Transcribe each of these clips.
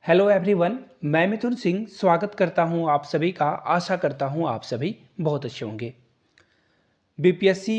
Hello everyone. मैं मिथुन सिंह स्वागत करता हूं आप सभी का। आशा करता हूं आप सभी बहुत अच्छे होंगे। बीपीएससी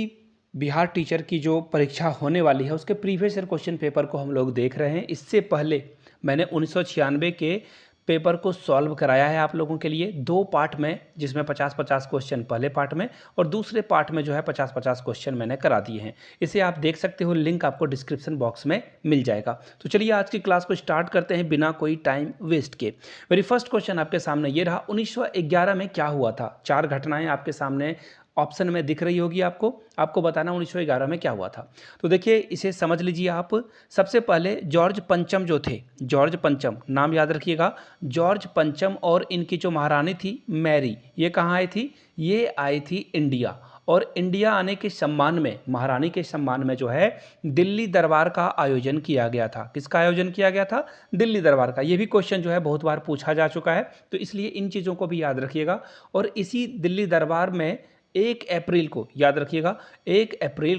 बिहार टीचर की जो परीक्षा होने वाली है उसके प्रीवियस ईयर क्वेश्चन पेपर को हम लोग देख रहे हैं। इससे पहले मैंने 1996 के पेपर को सॉल्व कराया है आप लोगों के लिए दो पार्ट में, जिसमें 50-50 क्वेश्चन पहले पार्ट में और दूसरे पार्ट में जो है 50-50 क्वेश्चन मैंने करा दिए हैं। इसे आप देख सकते हो, लिंक आपको डिस्क्रिप्शन बॉक्स में मिल जाएगा। तो चलिए आज की क्लास को स्टार्ट करते हैं बिना कोई टाइम वेस्ट के। मेरी फर्स्ट क्वेश्चन आपके सामने ये रहा, 1911 में क्या हुआ था। चार घटनाएं आपके सामने ऑप्शन में दिख रही होगी आपको बताना 1911 में क्या हुआ था। तो देखिए इसे समझ लीजिए आप। सबसे पहले जॉर्ज पंचम जो थे, जॉर्ज पंचम नाम याद रखिएगा। जॉर्ज पंचम और इनकी जो महारानी थी मैरी, ये कहाँ आई थी? ये आई थी इंडिया। और इंडिया आने के सम्मान में, महारानी के सम्मान में जो है दिल्ली दरबार का आयोजन किया गया था। किसका आयोजन किया गया था? दिल्ली दरबार का। ये भी क्वेश्चन जो है बहुत बार पूछा जा चुका है, तो इसलिए इन चीज़ों को भी याद रखिएगा। और इसी दिल्ली दरबार में 1 अप्रैल को, याद रखिएगा, 1 अप्रैल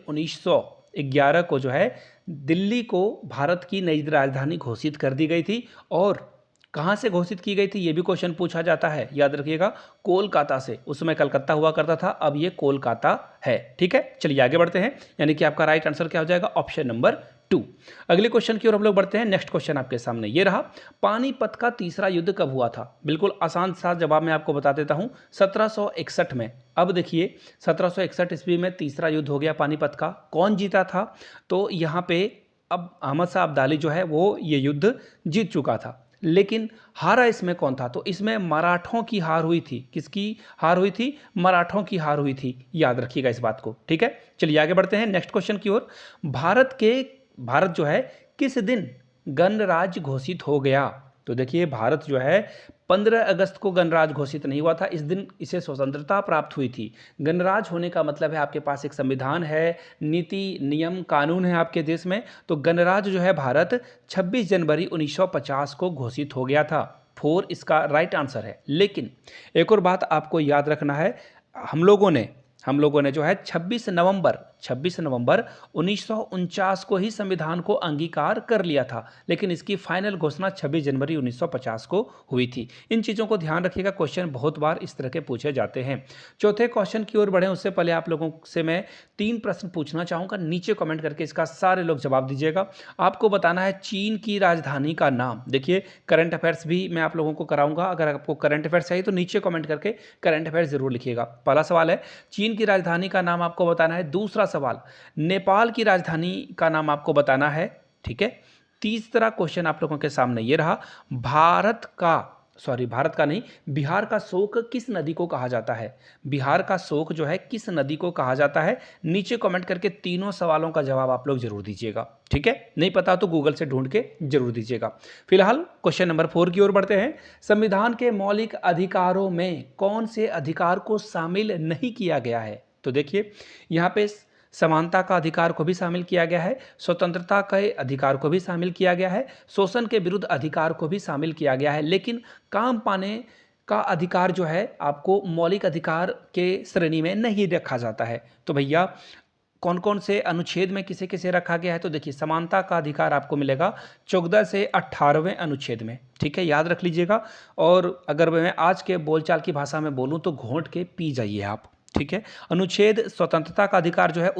1911 को जो है दिल्ली को भारत की नई राजधानी घोषित कर दी गई थी। और कहाँ से घोषित की गई थी ये भी क्वेश्चन पूछा जाता है, याद रखिएगा, कोलकाता से। उस समय कलकत्ता हुआ करता था, अब ये कोलकाता है। ठीक है, चलिए आगे बढ़ते हैं। यानी कि आपका राइट आंसर क्या हो जाएगा? Option number 2। अगले क्वेश्चन की ओर हम लोग बढ़ते हैं। नेक्स्ट क्वेश्चन आपके सामने ये रहा, पानीपत का तीसरा युद्ध कब हुआ था? बिल्कुल आसान सा जवाब मैं आपको बता देता हूं, 1761 में। अब देखिए 1761 ईस्वी में तीसरा युद्ध हो गया पानीपत का। कौन जीता था? तो यहाँ पे अब अहमद शाह अब्दाली जो है वो ये युद्ध जीत चुका था, लेकिन हारा इसमें कौन था? तो इसमें मराठों की हार हुई थी। किसकी हार हुई थी? मराठों की हार हुई थी। याद रखिएगा इस बात को। ठीक है, चलिए आगे बढ़ते हैं नेक्स्ट क्वेश्चन की ओर। भारत जो है किस दिन गणराज्य घोषित हो गया? तो देखिए भारत जो है 15 अगस्त को गणराज्य घोषित नहीं हुआ था। इस दिन इसे स्वतंत्रता प्राप्त हुई थी। गणराज्य होने का मतलब है आपके पास एक संविधान है, नीति नियम कानून है आपके देश में। तो गणराज्य जो है भारत 26 जनवरी 1950 को घोषित हो गया था। 4 इसका राइट आंसर है। लेकिन एक और बात आपको याद रखना है, हम लोगों ने जो है 26 नवंबर 1949 को ही संविधान को अंगीकार कर लिया था, लेकिन इसकी फाइनल घोषणा 26 जनवरी 1950 को हुई थी। इन चीज़ों को ध्यान रखिएगा, क्वेश्चन बहुत बार इस तरह के पूछे जाते हैं। चौथे क्वेश्चन की ओर बढ़ें उससे पहले आप लोगों से मैं 3 प्रश्न पूछना चाहूँगा। नीचे कमेंट करके इसका सारे लोग जवाब दीजिएगा। आपको बताना है चीन की राजधानी का नाम। देखिए करंट अफेयर्स भी मैं आप लोगों को कराऊंगा। अगर आपको करंट अफेयर्स चाहिए तो नीचे कमेंट करके करंट अफेयर्स जरूर लिखिएगा। पहला सवाल है चीन की राजधानी का नाम आपको बताना है। दूसरा सवाल नेपाल की राजधानी का नाम आपको बताना है। ठीक है, तीसरा क्वेश्चन आप लोगों के सामने ये रहा, भारत का नहीं, बिहार का शोक किस नदी को कहा जाता है? बिहार का शोक जो है किस नदी को कहा जाता है? नीचे कमेंट करके तीनों सवालों का जवाब आप लोग जरूर दीजिएगा। ठीक है, नहीं पता तो गूगल से ढूंढ के जरूर दीजिएगा। फिलहाल क्वेश्चन नंबर 4 की ओर बढ़ते हैं। संविधान के मौलिक अधिकारों में कौन से अधिकार को शामिल नहीं किया गया है? तो देखिए यहाँ पे समानता का अधिकार को भी शामिल किया गया है, स्वतंत्रता के अधिकार को भी शामिल किया गया है, शोषण के विरुद्ध अधिकार को भी शामिल किया गया है, लेकिन काम पाने का अधिकार जो है आपको मौलिक अधिकार के श्रेणी में नहीं रखा जाता है। तो भैया कौन कौन से अनुच्छेद में किसे किसे रखा गया है? तो देखिए समानता का अधिकार आपको मिलेगा 14 से 18वें अनुच्छेद में। ठीक है, याद रख लीजिएगा। और अगर मैं आज के बोलचाल की भाषा में बोलूं तो घोंट के पी जाइए आप। ठीक है, अनुच्छेद स्वतंत्रता का अधिकार जो है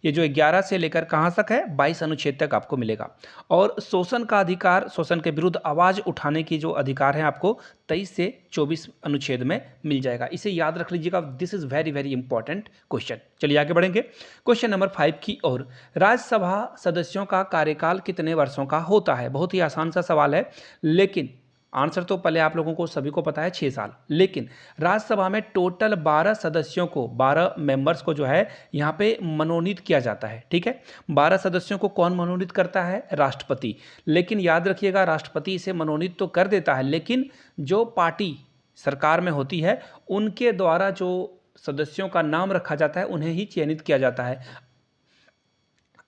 ये जो 11 से लेकर कहाँ तक है? 22 अनुच्छेद तक आपको मिलेगा। और शोषण का अधिकार, शोषण के विरुद्ध आवाज उठाने की जो अधिकार है आपको 23 से 24 अनुच्छेद में मिल जाएगा। इसे याद रख लीजिएगा, this is very very important question. चलिए आगे बढ़ेंगे क्वेश्चन नंबर 5 की ओर। राज्यसभा सदस्यों का कार्यकाल कितने वर्षों का होता है? बहुत ही आसान सा सवाल है, लेकिन आंसर तो पहले आप लोगों को सभी को पता है 6 साल। लेकिन राज्यसभा में टोटल 12 सदस्यों को, 12 मेंबर्स को जो है यहाँ पे मनोनीत किया जाता है। ठीक है, 12 सदस्यों को कौन मनोनीत करता है? राष्ट्रपति। लेकिन याद रखिएगा राष्ट्रपति इसे मनोनीत तो कर देता है, लेकिन जो पार्टी सरकार में होती है उनके द्वारा जो सदस्यों का नाम रखा जाता है उन्हें ही चयनित किया जाता है।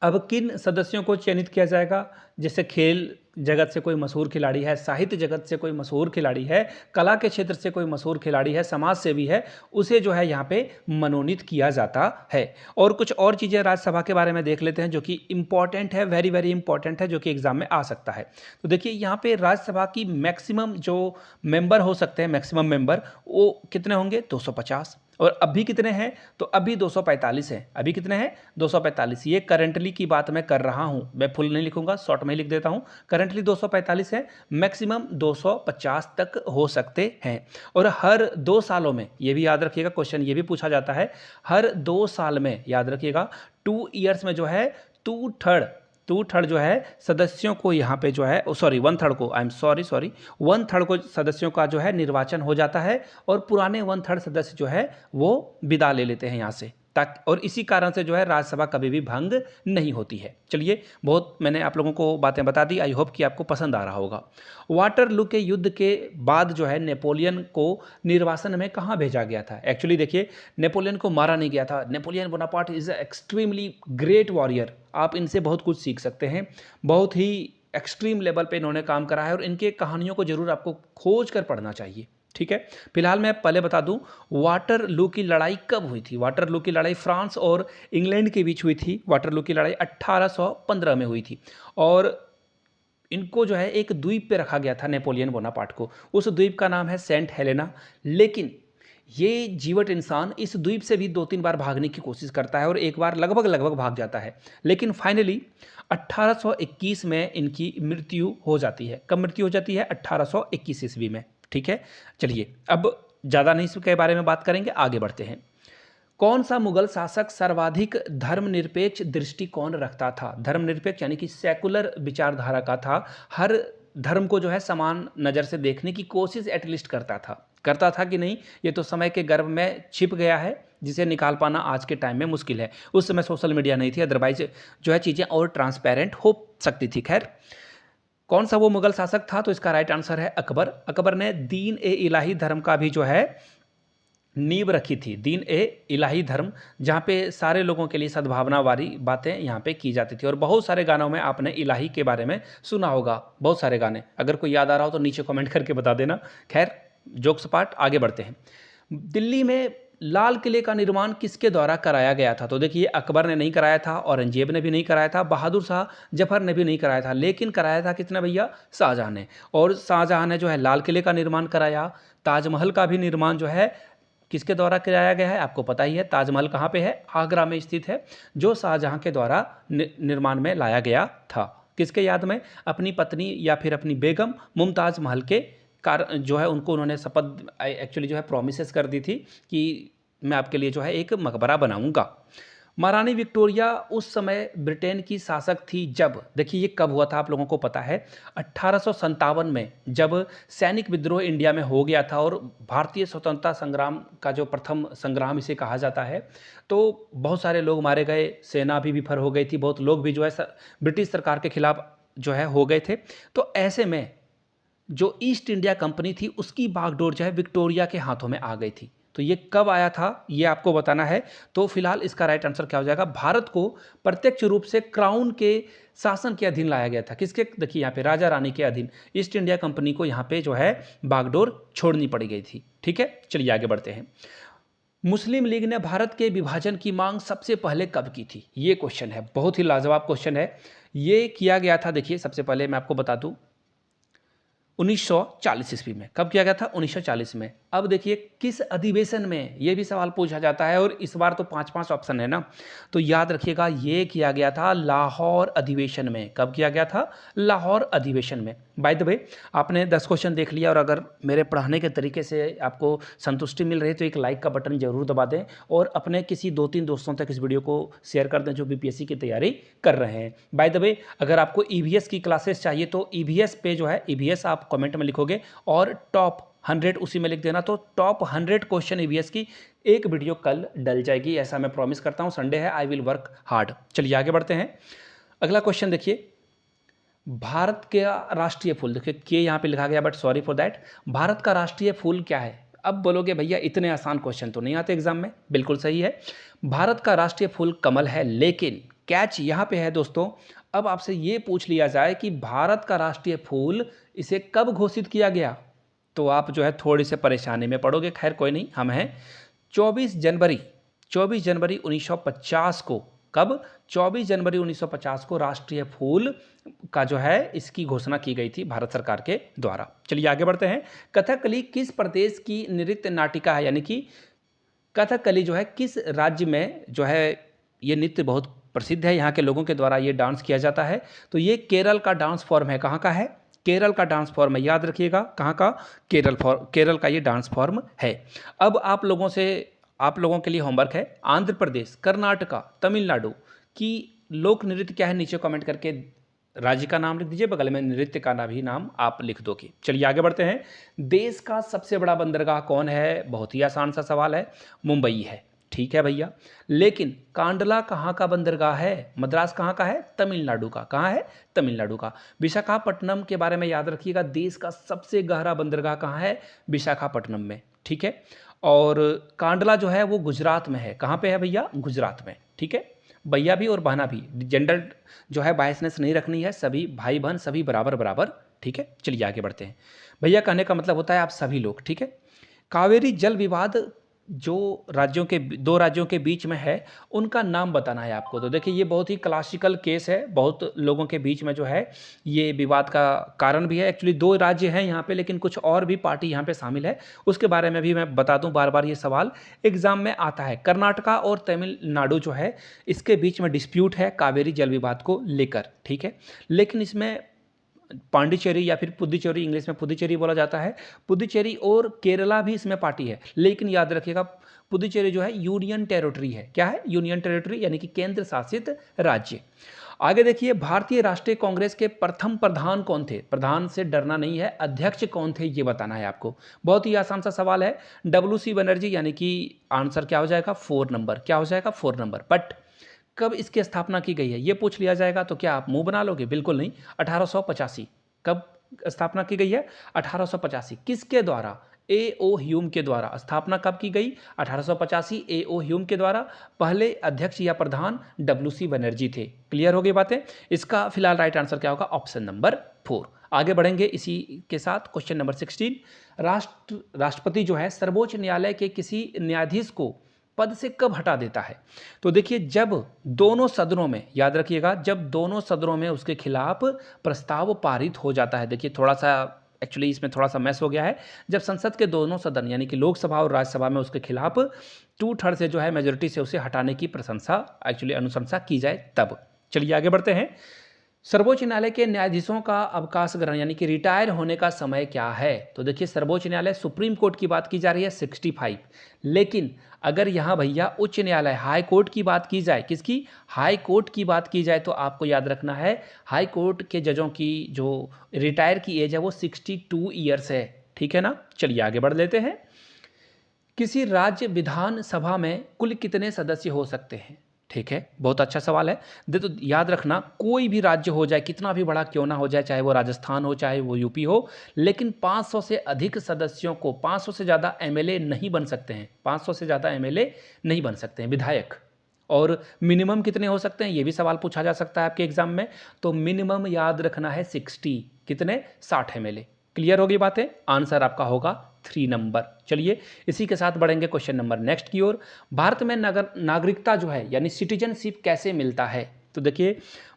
अब किन सदस्यों को चयनित किया जाएगा? जैसे खेल जगत से कोई मशहूर खिलाड़ी है, साहित्य जगत से कोई मशहूर खिलाड़ी है, कला के क्षेत्र से कोई मशहूर खिलाड़ी है, समाज सेवी है, उसे जो है यहाँ पे मनोनीत किया जाता है। और कुछ और चीज़ें राज्यसभा के बारे में देख लेते हैं जो कि इंपॉर्टेंट है, वेरी वेरी इंपॉर्टेंट है, जो कि एग्जाम में आ सकता है। तो देखिए यहाँ पे राज्यसभा की मैक्सिमम जो मेंबर हो सकते हैं, मैक्सिमम मेंबर वो कितने होंगे, 250। और अभी कितने हैं, तो अभी 245 हैं। अभी कितने हैं, 245। ये करंटली की बात मैं कर रहा हूँ, मैं फुल नहीं लिखूंगा, शॉर्ट में ही लिख देता हूँ। करंटली 245 है, मैक्सिमम 250 तक हो सकते हैं। और हर 2 सालों में, ये भी याद रखिएगा, क्वेश्चन ये भी पूछा जाता है, हर 2 साल में, याद रखिएगा 2 ईयर्स में जो है 2/3 जो है सदस्यों को यहाँ पे जो है, सॉरी 1/3 को, आई एम सॉरी 1/3 को सदस्यों का जो है निर्वाचन हो जाता है और पुराने 1/3 सदस्य जो है वो विदा ले लेते हैं यहाँ से, ताकि, और इसी कारण से जो है राज्यसभा कभी भी भंग नहीं होती है। चलिए, बहुत मैंने आप लोगों को बातें बता दी, आई होप कि आपको पसंद आ रहा होगा। वाटरलू के युद्ध के बाद जो है नेपोलियन को निर्वासन में कहाँ भेजा गया था? एक्चुअली देखिए, नेपोलियन को मारा नहीं गया था। Napoleon Bonaparte is extremely great warrior, आप इनसे बहुत कुछ सीख सकते हैं, बहुत ही एक्सट्रीम लेवल पे इन्होंने काम करा है और इनके कहानियों को जरूर आपको खोज कर पढ़ना चाहिए। ठीक है, फिलहाल मैं पहले बता दूं वाटरलू की लड़ाई कब हुई थी। वाटरलू की लड़ाई फ्रांस और इंग्लैंड के बीच हुई थी। वाटरलू की लड़ाई 1815 में हुई थी और इनको जो है एक द्वीप पे रखा गया था, नेपोलियन बोनापार्ट को। उस द्वीप का नाम है सेंट हेलेना। लेकिन ये जीवट इंसान इस द्वीप से भी 2-3 बार भागने की कोशिश करता है और एक बार लगभग भाग जाता है, लेकिन फाइनली 1821 में इनकी मृत्यु हो जाती है। कब मृत्यु हो जाती है? 1821 ईस्वी में। ठीक है, चलिए अब ज़्यादा नहीं इसके बारे में बात करेंगे, आगे बढ़ते हैं। कौन सा मुगल शासक सर्वाधिक धर्मनिरपेक्ष दृष्टिकोण रखता था? धर्मनिरपेक्ष यानी कि सेकुलर विचारधारा का था, हर धर्म को जो है समान नज़र से देखने की कोशिश एटलीस्ट करता था कि नहीं, ये तो समय के गर्भ में छिप गया है, जिसे निकाल पाना आज के टाइम में मुश्किल है। उस समय सोशल मीडिया नहीं थी, अदरवाइज जो है चीज़ें और ट्रांसपेरेंट हो सकती थी। खैर, कौन सा वो मुगल शासक था? तो इसका राइट आंसर है अकबर। अकबर ने दीन ए इलाही धर्म का भी जो है नींव रखी थी। दीन ए इलाही धर्म, जहाँ पे सारे लोगों के लिए सद्भावना वाली बातें यहाँ पे की जाती थी। और बहुत सारे गानों में आपने इलाही के बारे में सुना होगा, बहुत सारे गाने। अगर कोई याद आ रहा हो तो नीचे कमेंट करके बता देना। खैर, जोक्स पार्ट, आगे बढ़ते हैं। दिल्ली में लाल किले का निर्माण किसके द्वारा कराया गया था? तो देखिए, अकबर ने नहीं कराया था, औरंगजेब ने भी नहीं कराया था, बहादुर शाह जफर ने भी नहीं कराया था, लेकिन कराया था किसने भैया? शाहजहां ने। और शाहजहां ने जो है लाल किले का निर्माण कराया। ताजमहल का भी निर्माण जो है किसके द्वारा कराया गया है? आपको पता ही है, ताजमहल कहाँ पे है? आगरा में स्थित है, जो शाहजहां के द्वारा निर्माण में लाया गया था। किसके याद में? अपनी पत्नी या फिर अपनी बेगम मुमताज़ महल के जो है उनको उन्होंने शपथ, एक्चुअली जो है प्रोमिसेस कर दी थी कि मैं आपके लिए जो है एक मकबरा बनाऊंगा। महारानी विक्टोरिया उस समय ब्रिटेन की शासक थी जब, देखिए ये कब हुआ था आप लोगों को पता है? 1857 में, जब सैनिक विद्रोह इंडिया में हो गया था और भारतीय स्वतंत्रता संग्राम का जो प्रथम संग्राम इसे कहा जाता है, तो बहुत सारे लोग मारे गए, सेना भी विफल हो गई थी, बहुत लोग भी जो है ब्रिटिश सरकार के खिलाफ जो है हो गए थे। तो ऐसे में जो ईस्ट इंडिया कंपनी थी उसकी बागडोर जो है विक्टोरिया के हाथों में आ गई थी। तो ये कब आया था ये आपको बताना है। तो फिलहाल इसका राइट आंसर क्या हो जाएगा? भारत को प्रत्यक्ष रूप से क्राउन के शासन के अधीन लाया गया था। किसके? देखिए यहाँ पे राजा रानी के अधीन ईस्ट इंडिया कंपनी को यहाँ पे जो है बागडोर छोड़नी पड़ गई थी। ठीक है, चलिए आगे बढ़ते हैं। मुस्लिम लीग ने भारत के विभाजन की मांग सबसे पहले कब की थी? ये क्वेश्चन है, बहुत ही लाजवाब क्वेश्चन है। ये किया गया था, देखिए सबसे पहले मैं आपको बता दूं, 1940 ईस्वी में। कब किया गया था? 1940 में। अब देखिए किस अधिवेशन में, ये भी सवाल पूछा जाता है और इस बार तो 5-5 ऑप्शन है ना, तो याद रखिएगा ये किया गया था लाहौर अधिवेशन में। कब किया गया था? लाहौर अधिवेशन में। बाय द वे, आपने 10 क्वेश्चन देख लिया और अगर मेरे पढ़ाने के तरीके से आपको संतुष्टि मिल रही है तो एक लाइक का बटन जरूर दबा दें और अपने किसी 2-3 दोस्तों तक इस वीडियो को शेयर कर दें जो बीपीएससी की तैयारी कर रहे हैं। बाय द वे, अगर आपको ईवीएस की क्लासेस चाहिए तो ईवीएस पे जो है, ईवीएस आप कमेंट में लिखोगे और टॉप 100 उसी में लिख देना, तो टॉप 100 क्वेश्चन ईवीएस की एक वीडियो कल डल जाएगी, ऐसा मैं प्रॉमिस करता हूं। संडे है, आई विल वर्क हार्ड। चलिए आगे बढ़ते हैं। अगला क्वेश्चन देखिए, भारत का राष्ट्रीय फूल, देखिए के यहाँ पे लिखा गया but sorry for that. Bharat का राष्ट्रीय फूल क्या है? अब बोलोगे भैया इतने आसान क्वेश्चन तो नहीं आते एग्जाम में। बिल्कुल सही है, भारत का राष्ट्रीय फूल कमल है, लेकिन कैच यहाँ पे है दोस्तों, अब आपसे ये पूछ लिया जाए कि भारत का राष्ट्रीय फूल इसे कब घोषित किया गया, तो आप जो है थोड़ी से परेशानी में पड़ोगे। खैर कोई नहीं, हम हैं 24 जनवरी 1950 को। कब? 24 जनवरी 1950 को राष्ट्रीय फूल का जो है इसकी घोषणा की गई थी भारत सरकार के द्वारा। चलिए आगे बढ़ते हैं। कथकली किस प्रदेश की नृत्य नाटिका है, यानी कि कथकली जो है किस राज्य में जो है ये नृत्य बहुत प्रसिद्ध है, यहाँ के लोगों के द्वारा ये डांस किया जाता है। तो ये केरल का डांस फॉर्म है। कहाँ का है? केरल का डांस फॉर्म है, याद रखिएगा। कहाँ का? केरल का ये डांस फॉर्म है। अब आप लोगों के लिए होमवर्क है, आंध्र प्रदेश, कर्नाटका, तमिलनाडु की लोक नृत्य क्या है, नीचे कमेंट करके राज्य का नाम लिख दीजिए, बगल में नृत्य का भी नाम आप लिख दोगे। चलिए आगे बढ़ते हैं। देश का सबसे बड़ा बंदरगाह कौन है? बहुत ही आसान सा सवाल है, मुंबई है। ठीक है भैया, लेकिन कांडला कहाँ का बंदरगाह है? मद्रास कहाँ का है? तमिलनाडु का। कहाँ है? तमिलनाडु का। विशाखापट्टनम के बारे में याद रखिएगा, देश का सबसे गहरा बंदरगाह कहाँ है? विशाखापट्टनम में। ठीक है, और कांडला जो है वो गुजरात में है। कहाँ पे है भैया? गुजरात में। ठीक है, भैया भी और बहना भी, जेंडर जो है बायसनेस नहीं रखनी है, सभी भाई बहन सभी बराबर बराबर। ठीक है, चलिए आगे बढ़ते हैं। भैया कहने का मतलब होता है आप सभी लोग। ठीक है, कावेरी जल विवाद जो दो राज्यों के बीच में है, उनका नाम बताना है आपको। तो देखिए ये बहुत ही क्लासिकल केस है, बहुत लोगों के बीच में जो है ये विवाद का कारण भी है। एक्चुअली दो राज्य हैं यहाँ पे, लेकिन कुछ और भी पार्टी यहाँ पे शामिल है, उसके बारे में भी मैं बता दूं। बार बार ये सवाल एग्जाम में आता है। कर्नाटका और तमिलनाडु जो है इसके बीच में डिस्प्यूट है कावेरी जल विवाद को लेकर। ठीक है, लेकिन इसमें पांडिचेरी या फिर पुदुचेरी, इंग्लिश में पुदुचेरी बोला जाता है, पुदुचेरी और केरला भी इसमें पार्टी है। लेकिन याद रखिएगा पुदुचेरी जो है यूनियन टेरिटरी है। क्या है? यूनियन टेरिटरी, यानी कि केंद्र शासित राज्य। आगे देखिए, भारतीय राष्ट्रीय कांग्रेस के प्रथम प्रधान कौन थे? प्रधान से डरना नहीं है, अध्यक्ष कौन थे ये बताना है आपको। बहुत ही आसान सा सवाल है। WC बनर्जी, यानी कि आंसर क्या हो जाएगा? 4 नंबर। क्या हो जाएगा? 4 नंबर। बट कब इसकी स्थापना की गई है ये पूछ लिया जाएगा तो क्या आप मुंह बना लोगे? बिल्कुल नहीं। 1885। कब स्थापना की गई है? 1885। किसके द्वारा? A.O. ह्यूम के द्वारा। स्थापना कब की गई? 1885, A.O. ह्यूम के द्वारा। पहले अध्यक्ष या प्रधान WC बनर्जी थे। क्लियर हो गई बातें? इसका फिलहाल राइट आंसर क्या होगा? Option number 4। आगे बढ़ेंगे इसी के साथ। क्वेश्चन नंबर 16, राष्ट्रपति जो है सर्वोच्च न्यायालय के किसी न्यायाधीश को पद से कब हटा देता है? तो देखिए जब दोनों सदनों में, याद रखिएगा, जब दोनों सदनों में उसके खिलाफ प्रस्ताव पारित हो जाता है। देखिए थोड़ा सा एक्चुअली इसमें थोड़ा सा मैस हो गया है। जब संसद के दोनों सदन यानी कि लोकसभा और राज्यसभा में उसके खिलाफ 2/3 से जो है मेजोरिटी से उसे हटाने की अनुशंसा की जाए तब। चलिए आगे बढ़ते हैं। सर्वोच्च न्यायालय के न्यायाधीशों का अवकाश ग्रहण यानी कि रिटायर होने का समय क्या है? तो देखिए सर्वोच्च न्यायालय, सुप्रीम कोर्ट की बात की जा रही है 65। लेकिन अगर यहाँ भैया उच्च न्यायालय हाई कोर्ट की बात की जाए, किसकी? हाई कोर्ट की बात की जाए, तो आपको याद रखना है हाई कोर्ट के जजों की जो रिटायर की एज है वो 62 ईयर्स है। ठीक है ना? चलिए आगे बढ़ लेते हैं। किसी राज्य विधानसभा में कुल कितने सदस्य हो सकते हैं? ठीक है, बहुत अच्छा सवाल है। तो याद रखना, कोई भी राज्य हो जाए, कितना भी बड़ा क्यों ना हो जाए, चाहे वो राजस्थान हो चाहे वो यूपी हो, लेकिन 500 से अधिक सदस्यों को, 500 से ज़्यादा एमएलए नहीं बन सकते हैं। 500 से ज़्यादा एमएलए नहीं बन सकते हैं, विधायक। और मिनिमम कितने हो सकते हैं ये भी सवाल पूछा जा सकता है आपके एग्जाम में। तो मिनिमम याद रखना है 60। कितने? 60 एमएलए। क्लियर होगी बातें? आंसर आपका होगा 3 नंबर। चलिए इसी के साथ बढ़ेंगे क्वेश्चन नंबर नेक्स्ट की ओर। भारत में नागरिकता जो है यानी सिटीजनशिप कैसे मिलता है? तो देखिए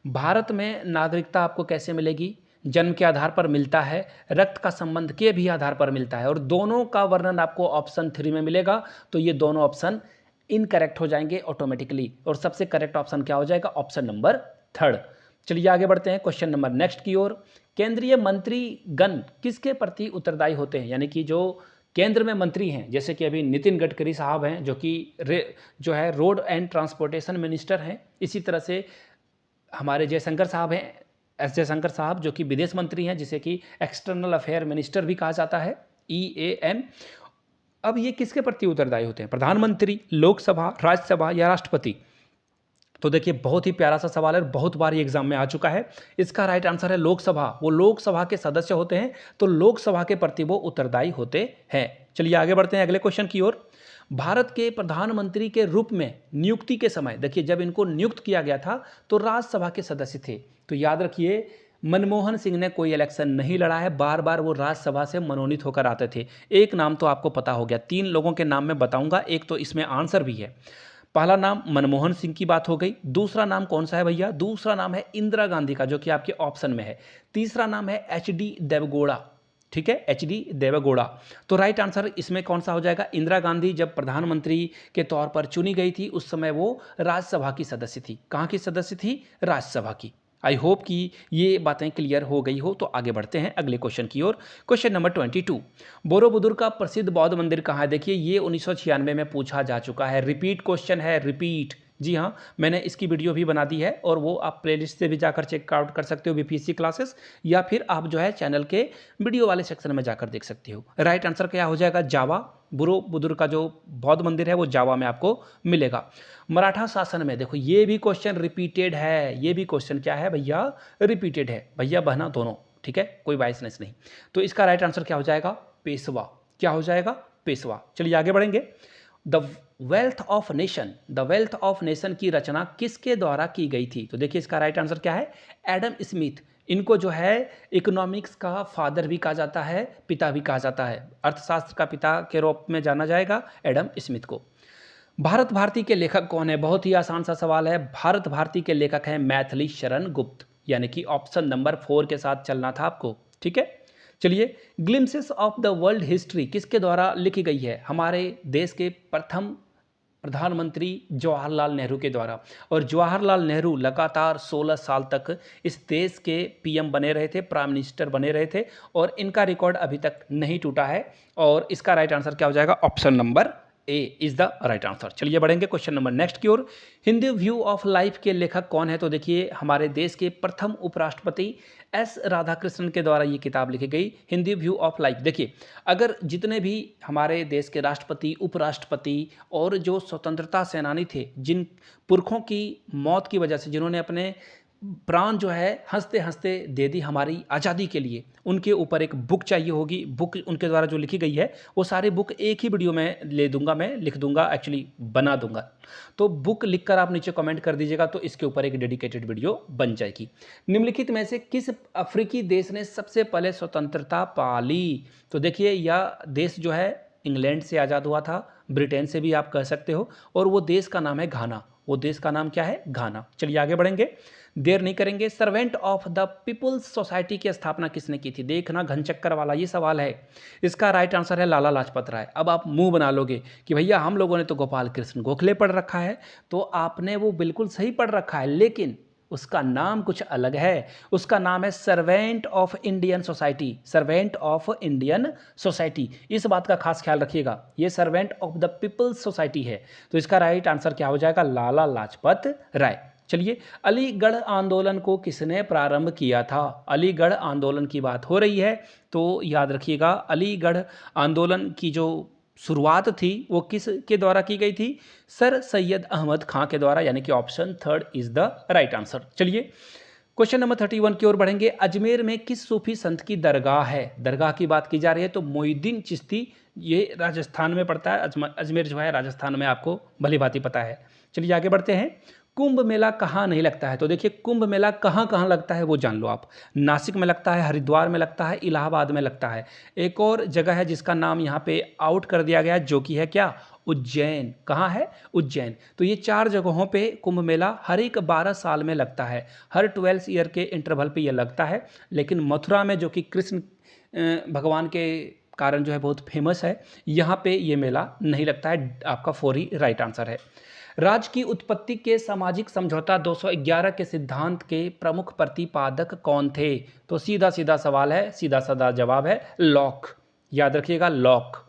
भारत में नागरिकता आपको कैसे मिलेगी? जन्म के आधार पर मिलता है, रक्त का संबंध के भी आधार पर मिलता है, और दोनों का वर्णन आपको ऑप्शन 3 में मिलेगा। तो ये दोनों ऑप्शन इनकरेक्ट हो जाएंगे ऑटोमेटिकली, और सबसे करेक्ट ऑप्शन क्या हो जाएगा? Option number 3। चलिए आगे बढ़ते हैं क्वेश्चन नंबर नेक्स्ट की ओर। केंद्रीय मंत्रीगण किसके प्रति उत्तरदायी होते हैं? यानी कि जो केंद्र में मंत्री हैं, जैसे कि अभी नितिन गडकरी साहब हैं जो कि जो है रोड एंड ट्रांसपोर्टेशन मिनिस्टर हैं। इसी तरह से हमारे जयशंकर साहब हैं, एस जयशंकर साहब, जो कि विदेश मंत्री हैं, जिसे कि एक्सटर्नल अफेयर मिनिस्टर भी कहा जाता है, EAM। अब ये किसके प्रति उत्तरदायी होते हैं? प्रधानमंत्री, लोकसभा, राज्यसभा या राष्ट्रपति? तो देखिए बहुत ही प्यारा सा सवाल है, बहुत बार ये एग्जाम में आ चुका है। इसका राइट आंसर है लोकसभा। वो लोकसभा के सदस्य होते हैं, तो लोकसभा के प्रति वो उत्तरदायी होते हैं। चलिए आगे बढ़ते हैं अगले क्वेश्चन की ओर। भारत के प्रधानमंत्री के रूप में नियुक्ति के समय, देखिए जब इनको नियुक्त किया गया था तो राज्यसभा के सदस्य थे। तो याद रखिए मनमोहन सिंह ने कोई इलेक्शन नहीं लड़ा है, बार बार वो राज्यसभा से मनोनीत होकर आते थे। एक नाम तो आपको पता हो गया, 3 लोगों के नाम मैं बताऊंगा, एक तो इसमें आंसर भी है। पहला नाम मनमोहन सिंह की बात हो गई, दूसरा नाम कौन सा है भैया, दूसरा नाम है इंदिरा गांधी का, जो कि आपके ऑप्शन में है। तीसरा नाम है एच.डी. देवगौड़ा, ठीक है, एच.डी. देवगौड़ा। तो राइट आंसर इसमें कौन सा हो जाएगा, इंदिरा गांधी जब प्रधानमंत्री के तौर पर चुनी गई थी उस समय वो राज्यसभा की सदस्य थी। कहाँ की सदस्य थी, राज्यसभा की। आई होप कि ये बातें क्लियर हो गई हो। तो आगे बढ़ते हैं अगले क्वेश्चन की ओर। क्वेश्चन नंबर 22, बोरोबुदुर का प्रसिद्ध बौद्ध मंदिर कहाँ है। देखिए ये 1996 में पूछा जा चुका है, रिपीट क्वेश्चन है, रिपीट। जी हाँ, मैंने इसकी वीडियो भी बना दी है और वो आप प्लेलिस्ट से भी जाकर चेकआउट कर सकते हो, बीपीएससी क्लासेस, या फिर आप जो है चैनल के वीडियो वाले सेक्शन में जाकर देख सकते हो। राइट आंसर क्या हो जाएगा, जावा। बोरोबुदुर का जो बौद्ध मंदिर है वो जावा में आपको मिलेगा। मराठा शासन में, देखो ये भी क्वेश्चन रिपीटेड है, ये भी क्वेश्चन क्या है भैया, रिपीटेड है, भैया बहना दोनों, ठीक है, कोई बायसनेस नहीं। तो इसका राइट आंसर क्या हो जाएगा, पेशवा। क्या हो जाएगा, पेशवा। चलिए आगे बढ़ेंगे। The wealth of nation, the wealth of nation की रचना किसके द्वारा की गई थी। तो देखिए इसका राइट आंसर क्या है, एडम स्मिथ। इनको जो है इकोनॉमिक्स का फादर भी कहा जाता है, पिता भी कहा जाता है, अर्थशास्त्र का पिता के रूप में जाना जाएगा एडम स्मिथ को। भारत भारती के लेखक कौन है, बहुत ही आसान सा सवाल है। भारत भारती के लेखक हैं मैथिली शरण गुप्त, यानी कि ऑप्शन नंबर 4 के साथ चलना था आपको, ठीक है। चलिए, glimpses of the world history किसके द्वारा लिखी गई है, हमारे देश के प्रथम प्रधानमंत्री जवाहरलाल नेहरू के द्वारा। और जवाहरलाल नेहरू लगातार 16 साल तक इस देश के पीएम बने रहे थे, प्राइम मिनिस्टर बने रहे थे, और इनका रिकॉर्ड अभी तक नहीं टूटा है। और इसका राइट आंसर क्या हो जाएगा, option number A is the right answer. चलिए बढ़ेंगे क्वेश्चन नंबर नेक्स्ट की ओर। हिंदी व्यू ऑफ लाइफ के लेखक कौन है। तो देखिए हमारे देश के प्रथम उपराष्ट्रपति एस राधाकृष्णन के द्वारा ये किताब लिखी गई, हिंदी व्यू ऑफ लाइफ। देखिए अगर जितने भी हमारे देश के राष्ट्रपति, उपराष्ट्रपति और जो स्वतंत्रता सेनानी थे, जिन पुरखों की मौत की वजह से, जिन्होंने अपने प्राण जो है हंसते हंसते दे दी हमारी आज़ादी के लिए, उनके ऊपर एक बुक चाहिए होगी। बुक उनके द्वारा जो लिखी गई है वो सारी बुक एक ही वीडियो में ले दूंगा, मैं लिख दूंगा, एक्चुअली बना दूंगा। तो बुक लिखकर आप नीचे कमेंट कर दीजिएगा, तो इसके ऊपर एक डेडिकेटेड वीडियो बन जाएगी। निम्नलिखित में से किस अफ्रीकी देश ने सबसे पहले स्वतंत्रता पाली। तो देखिए यह देश जो है इंग्लैंड से आज़ाद हुआ था, ब्रिटेन से भी आप कह सकते हो, और वो देश का नाम है घाना। वो देश का नाम क्या है, घाना। चलिए आगे बढ़ेंगे, देर नहीं करेंगे। Servant of the peoples society की स्थापना किसने की थी। देखना घन चक्कर वाला ये सवाल है, इसका राइट आंसर है लाला लाजपत राय। अब आप मुंह बना लोगे कि भैया हम लोगों ने तो गोपाल कृष्ण गोखले पढ़ रखा है, तो आपने वो बिल्कुल सही पढ़ रखा है, लेकिन उसका नाम कुछ अलग है। उसका नाम है servant of Indian society, servant of Indian society. इस बात का खास ख्याल रखिएगा, ये servant of the peoples society है। तो इसका राइट आंसर क्या हो जाएगा, लाला लाजपत राय। चलिए, अलीगढ़ आंदोलन को किसने प्रारंभ किया था। अलीगढ़ आंदोलन की बात हो रही है, तो याद रखिएगा अलीगढ़ आंदोलन की जो शुरुआत थी वो किस के द्वारा की गई थी, सर सैयद अहमद खां के द्वारा, यानी कि option 3 is the right answer. चलिए क्वेश्चन नंबर 31 की ओर बढ़ेंगे। अजमेर में किस सूफी संत की दरगाह है। दरगाह की बात की जा रही है, तो मोइनुद्दीन चिश्ती, ये राजस्थान में पड़ता है। अजमेर जो है राजस्थान में, आपको भली भांति पता है। चलिए आगे बढ़ते हैं। कुंभ मेला कहाँ नहीं लगता है। तो देखिए कुंभ मेला कहाँ कहाँ लगता है वो जान लो आप। नासिक में लगता है, हरिद्वार में लगता है, इलाहाबाद में लगता है। एक और जगह है जिसका नाम यहाँ पे आउट कर दिया गया है, जो कि है क्या, उज्जैन। कहाँ है, उज्जैन। तो ये 4 जगहों पे कुंभ मेला हर एक 12 साल में लगता है, हर 12 ईयर के इंटरवल पे ये लगता है। लेकिन मथुरा में, जो कि कृष्ण भगवान के कारण जो है बहुत फेमस है, यहाँ पे ये मेला नहीं लगता है। आपका 4 ही राइट आंसर है। राज्य की उत्पत्ति के सामाजिक समझौता 211 के सिद्धांत के प्रमुख प्रतिपादक कौन थे। तो सीधा सीधा सवाल है, सीधा साधा जवाब है लॉक। याद रखिएगा लॉक।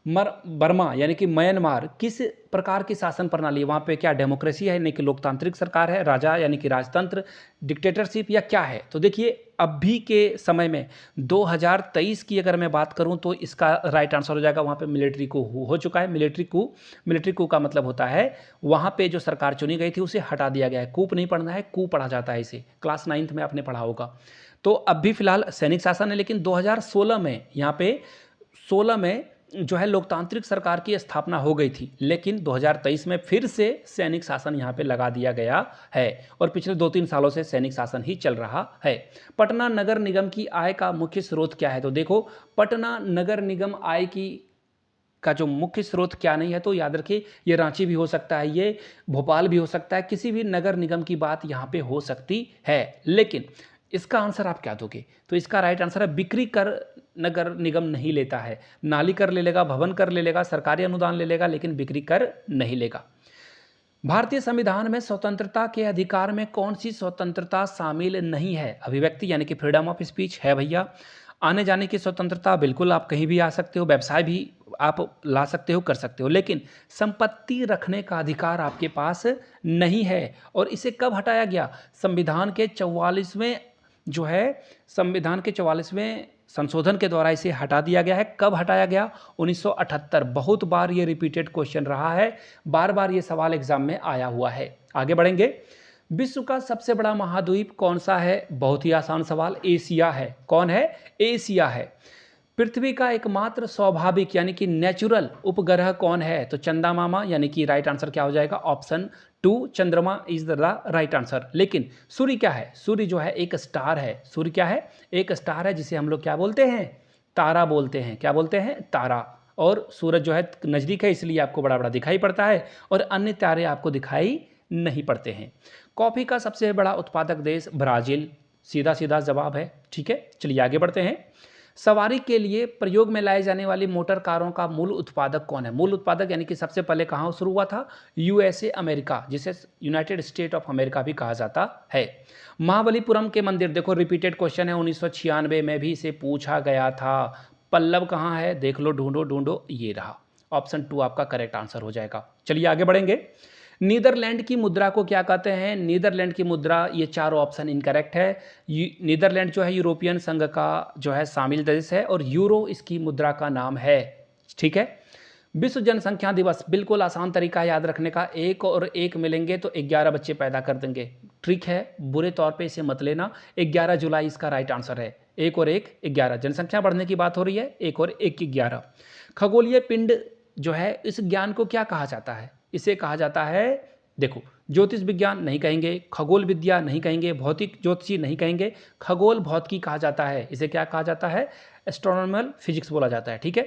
बर्मा यानी कि म्यांमार किस प्रकार की शासन प्रणाली है, वहाँ पे क्या डेमोक्रेसी है यानी कि लोकतांत्रिक सरकार है, राजा यानी कि राजतंत्र, डिक्टेटरशिप, या क्या है। तो देखिए अभी के समय में 2023 की अगर मैं बात करूं तो इसका राइट आंसर हो जाएगा, वहाँ पे मिलिट्री कू हो चुका है। मिलिट्री कू का मतलब होता है वहाँ पे जो सरकार चुनी गई थी उसे हटा दिया गया है। कूप नहीं पढ़ना है, कू पढ़ा जाता है, इसे क्लास 9th में आपने पढ़ा होगा। तो अब भी फिलहाल सैनिक शासन है, लेकिन 2016 में यहाँ पे 16 में जो है लोकतांत्रिक सरकार की स्थापना हो गई थी, लेकिन 2023 में फिर से सैनिक शासन यहाँ पे लगा दिया गया है और पिछले 2-3 सालों से सैनिक शासन ही चल रहा है। पटना नगर निगम की आय का मुख्य स्रोत क्या है? तो देखो, पटना नगर निगम आय का जो मुख्य स्रोत क्या नहीं है, तो याद रखिए ये रांची भी हो सकता है, ये भोपाल भी हो सकता है, किसी भी नगर निगम की बात यहाँ पे हो सकती है। लेकिन इसका आंसर आप क्या दोगे? तो इसका राइट आंसर है बिक्री कर नगर निगम नहीं लेता है। नाली कर ले लेगा, भवन कर ले लेगा, सरकारी अनुदान ले लेगा, लेकिन बिक्री कर नहीं लेगा। भारतीय संविधान में स्वतंत्रता के अधिकार में कौन सी स्वतंत्रता शामिल नहीं है? अभिव्यक्ति यानी कि फ्रीडम ऑफ स्पीच है भैया। आने जाने की स्वतंत्रता, बिल्कुल आप कहीं भी आ सकते हो, व्यवसाय भी आप ला सकते हो, कर सकते हो, लेकिन संपत्ति रखने का अधिकार आपके पास नहीं है। और इसे कब हटाया गया? संविधान के 44वें जो है संविधान के 44वें संशोधन के द्वारा इसे हटा दिया गया है। कब हटाया गया? 1978। बहुत बार ये रिपीटेड क्वेश्चन रहा है, बार बार ये सवाल एग्जाम में आया हुआ है। आगे बढ़ेंगे। विश्व का सबसे बड़ा महाद्वीप कौन सा है? बहुत ही आसान सवाल, एशिया है। कौन है? एशिया है। पृथ्वी का एकमात्र स्वाभाविक यानी कि नेचुरल उपग्रह कौन है? तो चंदा मामा, यानी कि राइट आंसर क्या हो जाएगा? ऑप्शन 2 चंद्रमा इज द राइट आंसर। लेकिन सूर्य क्या है? सूर्य जो है एक स्टार है। सूर्य क्या है? एक स्टार है, जिसे हम लोग क्या बोलते हैं? तारा बोलते हैं। क्या बोलते हैं? तारा। और सूरज जो है नज़दीक है, इसलिए आपको बड़ा बड़ा दिखाई पड़ता है, और अन्य तारे आपको दिखाई नहीं पड़ते हैं। कॉफ़ी का सबसे बड़ा उत्पादक देश ब्राज़ील। सीधा सीधा जवाब है। ठीक है, चलिए आगे बढ़ते हैं। सवारी के लिए प्रयोग में लाए जाने वाली मोटर कारों का मूल उत्पादक कौन है? मूल उत्पादक यानी कि सबसे पहले कहाँ शुरू हुआ था? यूएसए, अमेरिका, जिसे यूनाइटेड स्टेट ऑफ अमेरिका भी कहा जाता है। महाबलीपुरम के मंदिर, देखो रिपीटेड क्वेश्चन है, 1996 में भी इसे पूछा गया था। पल्लव कहाँ है? देख लो, ढूंढो ढूंढो, ये रहा। ऑप्शन 2 आपका करेक्ट आंसर हो जाएगा। चलिए आगे बढ़ेंगे। नीदरलैंड की मुद्रा को क्या कहते हैं? नीदरलैंड की मुद्रा, ये चारों ऑप्शन इनकरेक्ट है। नीदरलैंड जो है यूरोपियन संघ का जो है शामिल देश है, और यूरो इसकी मुद्रा का नाम है। ठीक है। विश्व जनसंख्या दिवस, बिल्कुल आसान तरीका याद रखने का, 1 और 1 मिलेंगे तो 11 बच्चे पैदा कर देंगे। ट्रिक है, बुरे तौर पे इसे मत लेना। 11 जुलाई इसका राइट आंसर है। 1 और 1 11, जनसंख्या बढ़ने की बात हो रही है। 1 और 1 11। खगोलीय पिंड जो है, इस ज्ञान को क्या कहा जाता है? इसे कहा जाता है, देखो, ज्योतिष विज्ञान नहीं कहेंगे, खगोल विद्या नहीं कहेंगे, भौतिक ज्योतिषी नहीं कहेंगे, खगोल भौतिकी कहा जाता है। इसे क्या कहा जाता है? एस्ट्रोनॉमिकल फिजिक्स बोला जाता है। ठीक है।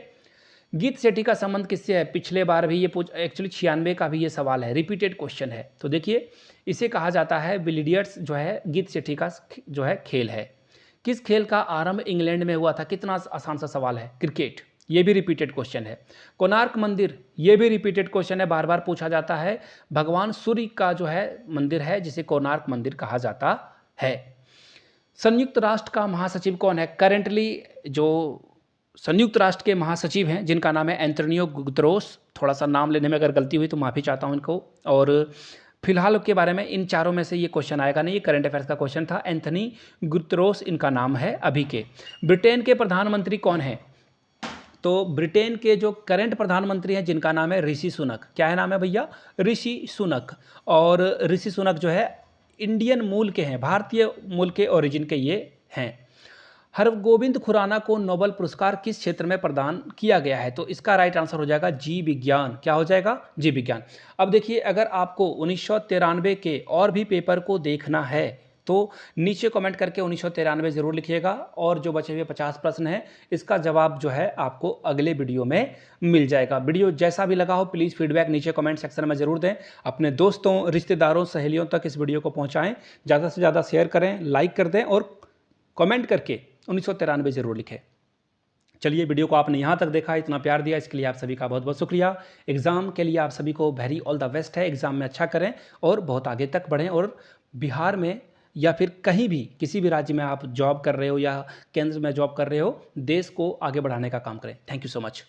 गीत सेठी का संबंध किससे है? पिछले बार भी ये एक्चुअली 96 का भी ये सवाल है, रिपीटेड क्वेश्चन है। तो देखिए, इसे कहा जाता है बिलियर्ड्स जो है गीत सेठी का जो है खेल है। किस खेल का आरंभ इंग्लैंड में हुआ था? कितना आसान सा सवाल है। क्रिकेट, ये भी रिपीटेड क्वेश्चन है। कोणार्क मंदिर, ये भी रिपीटेड क्वेश्चन है, बार बार पूछा जाता है। भगवान सूर्य का जो है मंदिर है, जिसे कोणार्क मंदिर कहा जाता है। संयुक्त राष्ट्र का महासचिव कौन है? करेंटली जो संयुक्त राष्ट्र के महासचिव हैं, जिनका नाम है एंटोनियो गुतेरेस। थोड़ा सा नाम लेने में अगर गलती हुई तो माफ़ी चाहता हूं इनको। और फिलहाल के बारे में इन चारों में से ये क्वेश्चन आएगा नहीं, ये करंट अफेयर्स का क्वेश्चन था। एंथनी गुतेरेस इनका नाम है अभी के। ब्रिटेन के प्रधानमंत्री कौन है? तो ब्रिटेन के जो करंट प्रधानमंत्री हैं, जिनका नाम है ऋषि सुनक। क्या है नाम है भैया? ऋषि सुनक। और ऋषि सुनक जो है इंडियन मूल के हैं, भारतीय मूल के ओरिजिन के ये हैं। हरगोविंद खुराना को नोबेल पुरस्कार किस क्षेत्र में प्रदान किया गया है? तो इसका राइट आंसर हो जाएगा जीव विज्ञान। क्या हो जाएगा? जीव विज्ञान। अब देखिए, अगर आपको 1993 के और भी पेपर को देखना है तो नीचे कमेंट करके 1993 ज़रूर लिखिएगा, और जो बचे हुए 50 प्रश्न हैं, इसका जवाब जो है आपको अगले वीडियो में मिल जाएगा। वीडियो जैसा भी लगा हो, प्लीज़ फीडबैक नीचे कमेंट सेक्शन में ज़रूर दें। अपने दोस्तों, रिश्तेदारों, सहेलियों तक इस वीडियो को पहुँचाएँ, ज़्यादा से ज़्यादा शेयर करें, लाइक कर दें, और कमेंट करके 1993 ज़रूर लिखें। चलिए, वीडियो को आपने यहाँ तक देखा, इतना प्यार दिया, इसके लिए आप सभी का बहुत बहुत शुक्रिया। एग्ज़ाम के लिए आप सभी को वेरी ऑल द बेस्ट है। एग्ज़ाम में अच्छा करें और बहुत आगे तक बढ़ें, और बिहार में या फिर कहीं भी किसी भी राज्य में आप जॉब कर रहे हो या केंद्र में जॉब कर रहे हो, देश को आगे बढ़ाने का काम करें। Thank you so much.